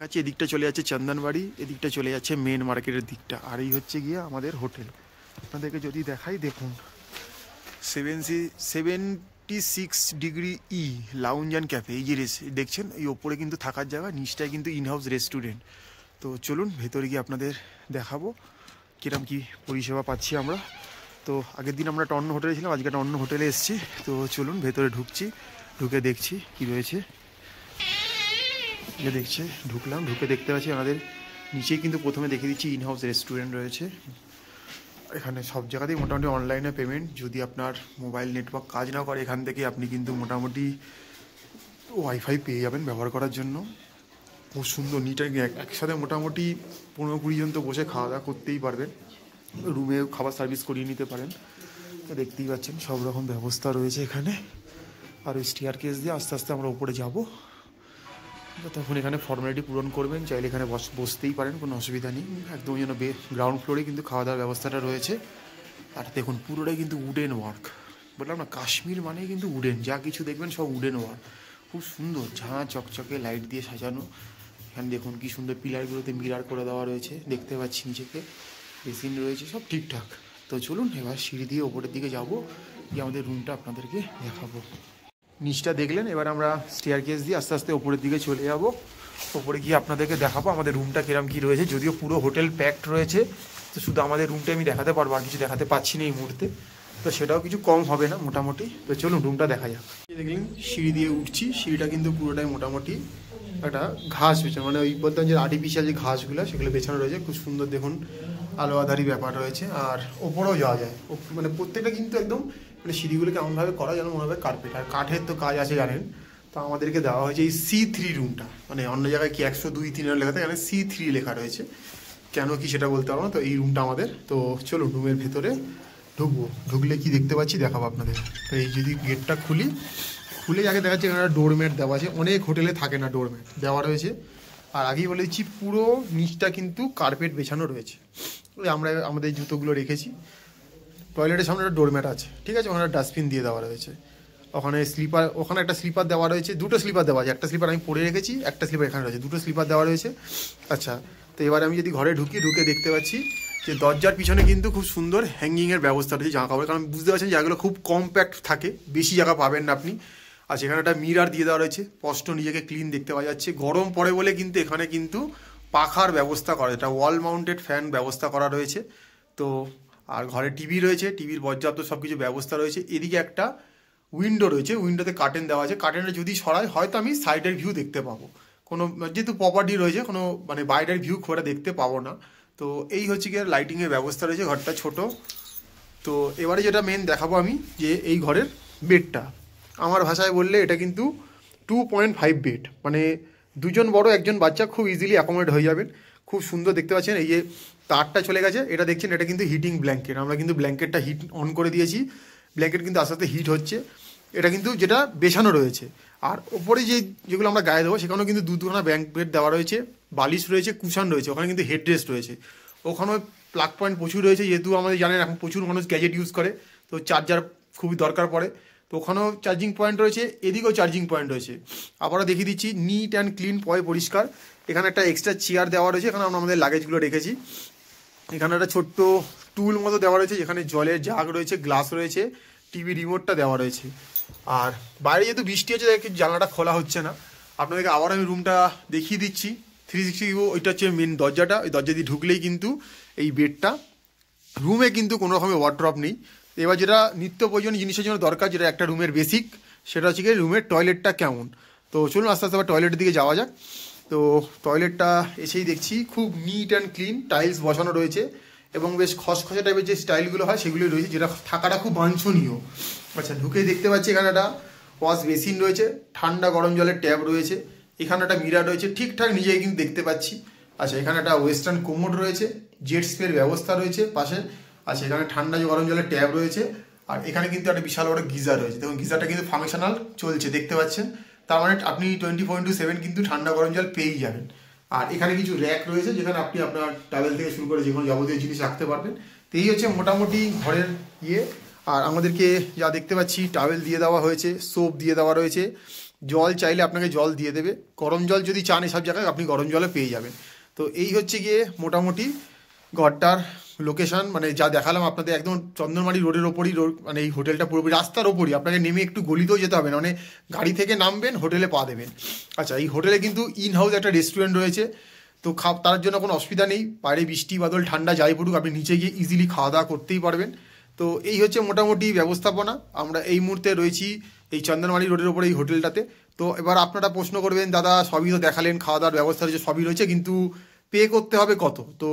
আচ্ছা, এদিকটা চলে যাচ্ছে চন্দনবাড়ি, এদিকটা চলে যাচ্ছে মেন মার্কেটের দিকটা, আর এই হচ্ছে গিয়ে আমাদের হোটেল। আপনাদেরকে যদি দেখাই, দেখুন 76° ই লাউঞ্জ অ্যান্ড ক্যাফে। এই যে দেখছেন, এই ওপরে কিন্তু থাকার জায়গা, নিচটায় কিন্তু ইনহাউস রেস্টুরেন্ট। তো চলুন ভেতরে গিয়ে আপনাদের দেখাবো কিরম কি পরিষেবা পাচ্ছি আমরা। তো আগের দিন আমরা একটা অন্য হোটেলে ছিলাম, আজকে একটা অন্য হোটেলে এসেছি। তো চলুন ভেতরে ঢুকছি, ঢুকে দেখছি কি রয়েছে। যে দেখছে, ঢুকলাম, ঢুকে দেখতে পাচ্ছি আমাদের নিচেই কিন্তু প্রথমে দেখে দিচ্ছি ইনহাউস রেস্টুরেন্ট রয়েছে। এখানে সব জায়গাতেই মোটামুটি অনলাইনে পেমেন্ট। যদি আপনার মোবাইল নেটওয়ার্ক কাজ না করে, এখান থেকে আপনি কিন্তু মোটামুটি ওয়াইফাই পেয়ে যাবেন ব্যবহার করার জন্য। খুব সুন্দর নিট অ্যান্ড একসাথে মোটামুটি 15-20 জন তো বসে খাওয়া দাওয়া করতেই পারবেন। রুমে খাবার সার্ভিস করিয়ে নিতে পারেন। দেখতেই পাচ্ছেন সব রকম ব্যবস্থা রয়েছে এখানে। আর ওই স্টেয়ার কেস দিয়ে আস্তে আস্তে আমরা উপরে যাব। তখন এখানে ফর্মালিটি পূরণ করবেন, চাইলে এখানে বসতেই পারেন, কোনো অসুবিধা নেই। একদম যেন গ্রাউন্ড ফ্লোরে কিন্তু খাওয়া দাওয়ার ব্যবস্থাটা রয়েছে। আর দেখুন পুরোটাই কিন্তু উডেন ওয়ার্ক। বললাম না, কাশ্মীর মানে কিন্তু উডেন, যা কিছু দেখবেন সব উডেন ওয়ার্ক। খুব সুন্দর ঝাঁ চকচকে লাইট দিয়ে সাজানো। এখানে দেখুন কি সুন্দর পিলারগুলোতে মিরার করে দেওয়া রয়েছে, দেখতে পাচ্ছি নিচেকে বেসিন রয়েছে, সব ঠিকঠাক। তো চলুন এবার সিঁড়ি দিয়ে ওপরের দিকে যাবো, গিয়ে আমাদের রুমটা আপনাদেরকে দেখাবো। নিচটা দেখলেন, এবার আমরা স্টেয়ার কেস দিয়ে আস্তে আস্তে ওপরের দিকে চলে যাব। ওপরে গিয়ে আপনাদেরকে দেখাবো আমাদের রুমটা কিরম কী রয়েছে। যদিও পুরো হোটেল প্যাকড রয়েছে, তো শুধু আমাদের রুমটা আমি দেখাতে পারবো, আর কিছু দেখাতে পাচ্ছি না এই মুহূর্তে। তো সেটাও কিছু কম হবে না মোটামুটি। তো চলুন রুমটা দেখা যাক। দেখলেন সিঁড়ি দিয়ে উঠছি, সিঁড়িটা কিন্তু পুরোটাই মোটামুটি একটা ঘাস বেছানো, মানে ওই বলতাম যে আর্টিফিশিয়াল যে ঘাসগুলো সেগুলো বেছানো রয়েছে। খুব সুন্দর দেখুন আলো আধারি ব্যাপার রয়েছে। আর ওপরেও যাওয়া যায়, মানে প্রত্যেকটা কিন্তু একদম মানে সিঁড়িগুলোকে এমনভাবে করা যেন মনে হবে কার্পেট। আর কাঠের তো কাজ আছে জানেন। তো আমাদেরকে দেওয়া হয়েছে এই C3 রুমটা, মানে অন্য জায়গায় কি 102-3 লেখা থাকে, এখানে C3 লেখা রয়েছে। কেন কি সেটা বলতে পারবো না। তো এই রুমটা আমাদের। তো চলুন রুমের ভেতরে ঢুকবো। ঢুকলে কি দেখতে পাচ্ছি দেখাবো আপনাদের। তো এই যদি গেটটা খুলে আগে দেখা যাচ্ছে এখানে ডোরম্যাট দেওয়া আছে। অনেক হোটেলে থাকে না, ডোরম্যাট দেওয়া রয়েছে। আর আগেই বলে দিচ্ছি, পুরো নিচটা কিন্তু কার্পেট বেছানো রয়েছে। ওই আমরা আমাদের জুতোগুলো রেখেছি। টয়লেটের সামনে একটা ডোরম্যাট আছে, ঠিক আছে, ওখানে ডাস্টবিন দিয়ে দেওয়া রয়েছে। ওখানে স্লিপার, ওখানে একটা স্লিপার দেওয়া রয়েছে, দুটো স্লিপার দেওয়া আছে। একটা স্লিপার আমি পরে রেখেছি, একটা স্লিপার এখানে রয়েছে, দুটো স্লিপার দেওয়া রয়েছে। আচ্ছা, তো এবার আমি যদি ঘরে ঢুকে দেখতে পাচ্ছি যে দরজার পিছনে কিন্তু খুব সুন্দর হ্যাঙ্গিংয়ের ব্যবস্থা রয়েছে জামা কাপড়। কারণ বুঝতে পারছেন জায়গাগুলো খুব কম্প্যাক্ট থাকে, বেশি জায়গা পাবেন না আপনি। আর সেখানে একটা মিরার দিয়ে দেওয়া রয়েছে, স্পষ্ট নিজেকে ক্লিন দেখতে পাওয়া যাচ্ছে। গরম পড়ে বলে কিন্তু এখানে কিন্তু পাখার ব্যবস্থা করা, এটা ওয়াল মাউন্টেড ফ্যান ব্যবস্থা করা রয়েছে। তো আর ঘরে টিভি রয়েছে, টিভির পর্যাপ্ত সব কিছু ব্যবস্থা রয়েছে। এদিকে একটা উইন্ডো রয়েছে, উইন্ডোতে কার্টেন দেওয়া আছে। কার্টেনটা যদি সরাই হয়তো আমি সাইডের ভিউ দেখতে পাবো। কোনো যেহেতু প্রপার্টি রয়েছে, কোনো মানে বাইরের ভিউ খুব একটা দেখতে পাবো না। তো এই হচ্ছে কি লাইটিংয়ের ব্যবস্থা রয়েছে, ঘরটা ছোট। তো এবারে যেটা মেন দেখাবো আমি, যে এই ঘরের বেডটা, আমার ভাষায় বললে এটা কিন্তু 2.5 বেড, মানে দুজন বড় একজন বাচ্চা খুব ইজিলি অ্যাকোমোডেট হয়ে যাবেন। খুব সুন্দর দেখতে পাচ্ছেন। এই যে তারটা চলে গেছে, এটা দেখছেন, এটা কিন্তু হিটিং ব্ল্যাঙ্কেট। আমরা কিন্তু ব্ল্যাঙ্কেটটা হিট অন করে দিয়েছি, ব্ল্যাঙ্কেট কিন্তু আস্তে আস্তে হিট হচ্ছে। এটা কিন্তু যেটা বেছানো রয়েছে। আর ওপরে যেগুলো আমরা গায়ে দেবো, সেখানেও কিন্তু দুখানা ব্ল্যাঙ্কেট দেওয়া রয়েছে, বালিশ রয়েছে, কুশান রয়েছে। ওখানে কিন্তু হেডরেস্ট রয়েছে। ওখানেও প্লাগ পয়েন্ট প্রচুর রয়েছে, যেহেতু আমাদের জানেন এখন প্রচুর মানুষ গ্যাজেট ইউজ করে, তো চার্জার খুবই দরকার পড়ে। তো ওখানেও চার্জিং পয়েন্ট রয়েছে, এদিকেও চার্জিং পয়েন্ট রয়েছে। আবারও দেখিয়ে দিচ্ছি, নিট অ্যান্ড ক্লিন, পরিষ্কার। এখানে একটা এক্সট্রা চেয়ার দেওয়া রয়েছে, এখানে আমরা আমাদের লাগেজগুলো রেখেছি। এখানে একটা ছোট্ট টুল মতো দেওয়া রয়েছে, যেখানে জলের জাগ রয়েছে, গ্লাস রয়েছে, টিভি রিমোটটা দেওয়া রয়েছে। আর বাইরে যেহেতু বৃষ্টি হচ্ছে, তাই জানলাটা খোলা হচ্ছে না। আপনাদেরকে আবার আমি রুমটা দেখিয়ে দিচ্ছি 360 ভিউ। ওইটা হচ্ছে মেন দরজাটা, ওই দরজা দিয়ে ঢুকলেই কিন্তু এই বেডটা। রুমে কিন্তু কোনো রকমের ওয়ার্ড্রপ নেই। এবার যেটা নিত্য প্রয়োজনীয় জিনিসের জন্য দরকার, যেটা একটা রুমের বেসিক, সেটা হচ্ছে কি রুমের টয়লেটটা কেমন। তো চলুন আস্তে আস্তে আবার টয়লেটের দিকে যাওয়া যাক। তো টয়লেটটা এসেই দেখছি খুব নিট অ্যান্ড ক্লিন, টাইলস বসানো রয়েছে এবং বেশ খসখসে টাইপের যে স্টাইলগুলো হয় সেগুলোই রয়েছে, যেটা থাকাটা খুব বাঞ্ছনীয়। আচ্ছা, ঢুকেই দেখতে পাচ্ছি এখানে একটা ওয়াশ বেসিন রয়েছে, ঠান্ডা গরম জলের ট্যাপ রয়েছে, এখানে একটা মিরার রয়েছে, ঠিকঠাক নিজেই কিন্তু দেখতে পাচ্ছি। আচ্ছা, এখানে একটা ওয়েস্টার্ন কোমোড রয়েছে, জেট স্প্রের ব্যবস্থা রয়েছে পাশে। আচ্ছা, এখানে ঠান্ডা গরম জলের ট্যাপ রয়েছে। আর এখানে কিন্তু একটা বিশাল বড় গিজার রয়েছে, দেখুন গিজারটা কিন্তু ফাংশনাল চলছে, দেখতে পাচ্ছেন। তার মানে আপনি 24/7 কিন্তু ঠান্ডা গরম জল পেয়েই যাবেন। আর এখানে কিছু র্যাক রয়েছে, যেখানে আপনি আপনার টাওয়েল থেকে শুরু করে যে কোনো যাবতীয় জিনিস রাখতে পারবেন। তো এই হচ্ছে মোটামুটি ঘরের ইয়ে। আর আমাদেরকে যা দেখতে পাচ্ছি, টাওয়েল দিয়ে দেওয়া হয়েছে, সোপ দিয়ে দেওয়া রয়েছে, জল চাইলে আপনাকে জল দিয়ে দেবে, গরম জল যদি চান এসব জায়গায় আপনি গরম জলও পেয়ে যাবেন। তো এই হচ্ছে গিয়ে মোটামুটি ঘরটার লোকেশন, মানে যা দেখালাম আপনাদের একদম চন্দনমারি রোডের ওপরই মানে এই হোটেলটা পুরোপুরি রাস্তার ওপরই, আপনাকে নেমে একটু গলিতেও যেতে হবে না, মানে গাড়ি থেকে নামবেন হোটেলে পা দেবেন। আচ্ছা, এই হোটেলে কিন্তু ইন হাউস একটা রেস্টুরেন্ট রয়েছে, তো তার জন্য কোনো অসুবিধা নেই, বাইরে বৃষ্টি বাদল ঠান্ডা যাই পড়ুক আপনি নিচে গিয়ে ইজিলি খাওয়া দাওয়া করতেই পারবেন। তো এই হচ্ছে মোটামুটি ব্যবস্থাপনা। আমরা এই মুহূর্তে রয়েছি এই চন্দনমারি রোডের ওপরে এই হোটেলটাতে। তো এবার আপনারা প্রশ্ন করবেন, দাদা সবই তো দেখালেন, খাওয়া দাওয়ার ব্যবস্থা রয়েছে, সবই রয়েছে, কিন্তু পে করতে হবে কত? তো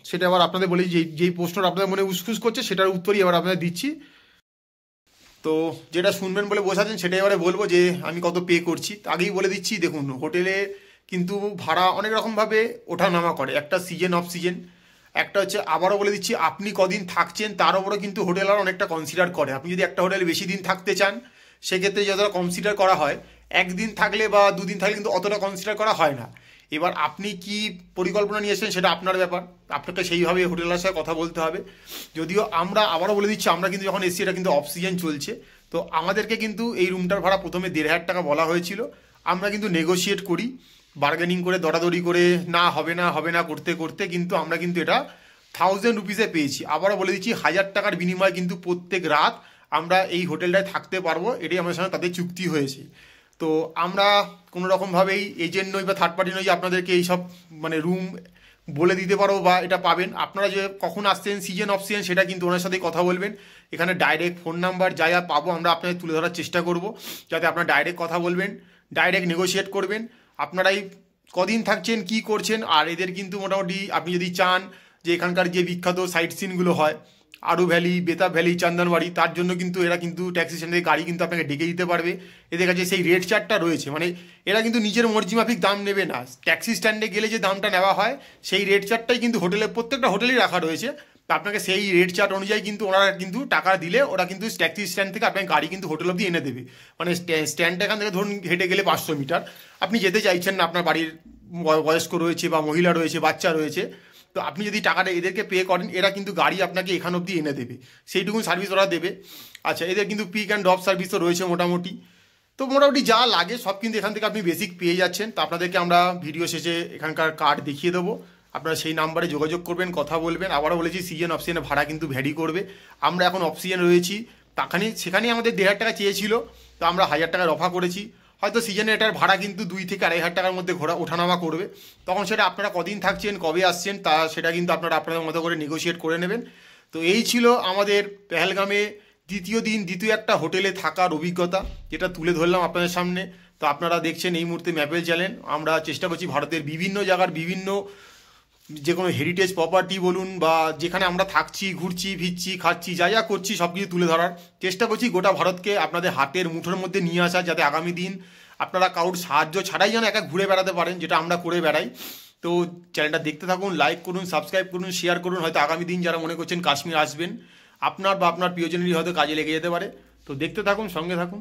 সেটা আবার আপনাদের বলি, যেই প্রশ্নটা আপনাদের মনে উসখুস করছে সেটার উত্তরই এবার আপনাদের দিচ্ছি। তো যেটা শুনবেন বলে বসাচ্ছেন সেটাই এবারে বলবো যে আমি কত পে করছি। আগেই বলে দিচ্ছি, দেখুন হোটেলে কিন্তু ভাড়া অনেক রকমভাবে ওঠা নামা করে, একটা সিজন অফ সিজন, একটা হচ্ছে আবারও বলে দিচ্ছি আপনি কদিন থাকছেন তার উপরে কিন্তু হোটেল আর অনেকটা কনসিডার করে। আপনি যদি একটা হোটেলে বেশি দিন থাকতে চান সেক্ষেত্রে যতটা কনসিডার করা হয়, একদিন থাকলে বা দুদিন থাকলে কিন্তু অতটা কনসিডার করা হয় না। এবার আপনি কি পরিকল্পনা নিয়ে এসেছেন সেটা আপনার ব্যাপার, আপনাকে সেইভাবে হোটেলের সাথে কথা বলতে হবে। যদিও আমরা আবারও বলে দিচ্ছি, আমরা কিন্তু যখন এসছি এটা কিন্তু অফ সিজন চলছে, তো আমাদেরকে কিন্তু এই রুমটার ভাড়া প্রথমে 1,500 টাকা বলা হয়েছিল। আমরা কিন্তু নেগোশিয়েট করি, বার্গেনিং করে দরাদরি করে, না হবে না হবে না করতে করতে কিন্তু আমরা কিন্তু এটা 1000 রুপিসে পেয়েছি। আবারও বলে দিচ্ছি 1000 টাকার বিনিময়ে কিন্তু প্রত্যেক রাত আমরা এই হোটেলটায় থাকতে পারবো, এটাই আমাদের সঙ্গে তাদের চুক্তি হয়েছে। তো আমরা কোনো রকমভাবেই এজেন্ট নই বা থার্ড পার্টি নই যে আপনাদেরকে এইসব মানে রুম বলে দিতে পারবো বা এটা পাবেন। আপনারা যে কখন আসছেন সিজন অফ সিজন সেটা কিন্তু ওনার সাথে কথা বলবেন, এখানে ডাইরেক্ট ফোন নাম্বার যা যা পাবো আমরা আপনাদের তুলে ধরার চেষ্টা করব, যাতে আপনারা ডাইরেক্ট কথা বলবেন, ডাইরেক্ট নেগোশিয়েট করবেন আপনারাই কদিন থাকছেন কি করছেন। আর এদের কিন্তু মোটামুটি আপনি যদি চান যে এখানকার যে বিখ্যাত সাইট সিনগুলো হয়, আরু ভ্যালি, বেতাব ভ্যালি, চন্দনবাড়ি, তার জন্য কিন্তু এরা কিন্তু ট্যাক্সি স্ট্যান্ড থেকে গাড়ি কিন্তু আপনাকে ডেকে দিতে পারবে। এদের কাছে সেই রেট চার্টটা রয়েছে, মানে এরা কিন্তু নিজের মর্জি মাফিক দাম নেবে না, ট্যাক্সি স্ট্যান্ডে গেলে যে দামটা নেওয়া হয় সেই রেট চার্টটাই কিন্তু হোটেলের প্রত্যেকটা হোটেলেই রাখা রয়েছে। তো আপনাকে সেই রেট চার্ট অনুযায়ী কিন্তু ওনারা কিন্তু টাকা দিলে ওরা কিন্তু ট্যাক্সি স্ট্যান্ড থেকে আপনাকে গাড়ি কিন্তু হোটেল অবধি এনে দেবে। মানে স্ট্যান্ডটা এখান থেকে ধরুন হেঁটে গেলে 500 মিটার, আপনি যেতে চাইছেন না, আপনার বাড়ির বয়স্ক রয়েছে বা মহিলা রয়েছে, বাচ্চা রয়েছে, তো আপনি যদি টাকাটা এদেরকে পে করেন এরা কিন্তু গাড়ি আপনাকে এখান অবধি এনে দেবে, সেইটুকুন সার্ভিস ওরা দেবে। আচ্ছা, এদের কিন্তু পিক অ্যান্ড ড্রপ সার্ভিসও রয়েছে মোটামুটি। তো মোটামুটি যা লাগে সব কিন্তু এখান থেকে আপনি বেসিক পেয়ে যাচ্ছেন। তো আপনাদেরকে আমরা ভিডিও শেষে এখানকার কার্ড দেখিয়ে দেবো, আপনারা সেই নাম্বারে যোগাযোগ করবেন, কথা বলবেন। আবারও বলেছি সিজন অপশনে ভাড়া কিন্তু ভ্যারি করবে। আমরা এখন অপশনে রয়েছি, সেখানেই আমাদের 1,500 টাকা চেয়েছিল, তো আমরা 1000 টাকার অফার করেছি। হয়তো সিজনে এটার ভাড়া কিন্তু 2 থেকে 2,500 টাকার মধ্যে ওঠানামা করবে, তখন সেটা আপনারা কদিন থাকছেন কবে আসছেন তা সেটা কিন্তু আপনারা আপনাদের মতো করে নেগোশিয়েট করে নেবেন। তো এই ছিল আমাদের পেহেলগামে দ্বিতীয় দিন দ্বিতীয় একটা হোটেলে থাকার অভিজ্ঞতা, যেটা তুলে ধরলাম আপনাদের সামনে। তো আপনারা দেখছেন এই মুহূর্তে ম্যাপেল চ্যানেল, আমরা চেষ্টা করছি ভারতের বিভিন্ন জায়গার বিভিন্ন যে কোনো হেরিটেজ প্রপার্টি বলুন বা যেখানে আমরা থাকছি, ঘুরছি, ফিরছি, খাচ্ছি, যা যা করছি সব কিছু তুলে ধরার চেষ্টা করছি, গোটা ভারতকে আপনাদের হাতের মুঠোর মধ্যে নিয়ে আসা, যাতে আগামী দিন আপনারা কারোর সাহায্য ছাড়াই যেন একা ঘুরে বেড়াতে পারেন, যেটা আমরা করে বেড়াই। তো চ্যানেলটা দেখতে থাকুন, লাইক করুন, সাবস্ক্রাইব করুন, শেয়ার করুন। হয়তো আগামী দিন যারা মনে করছেন কাশ্মীর আসবেন, আপনার বা আপনার প্রিয়জনেরই হয়তো কাজে লেগে যেতে পারে। তো দেখতে থাকুন, সঙ্গে থাকুন।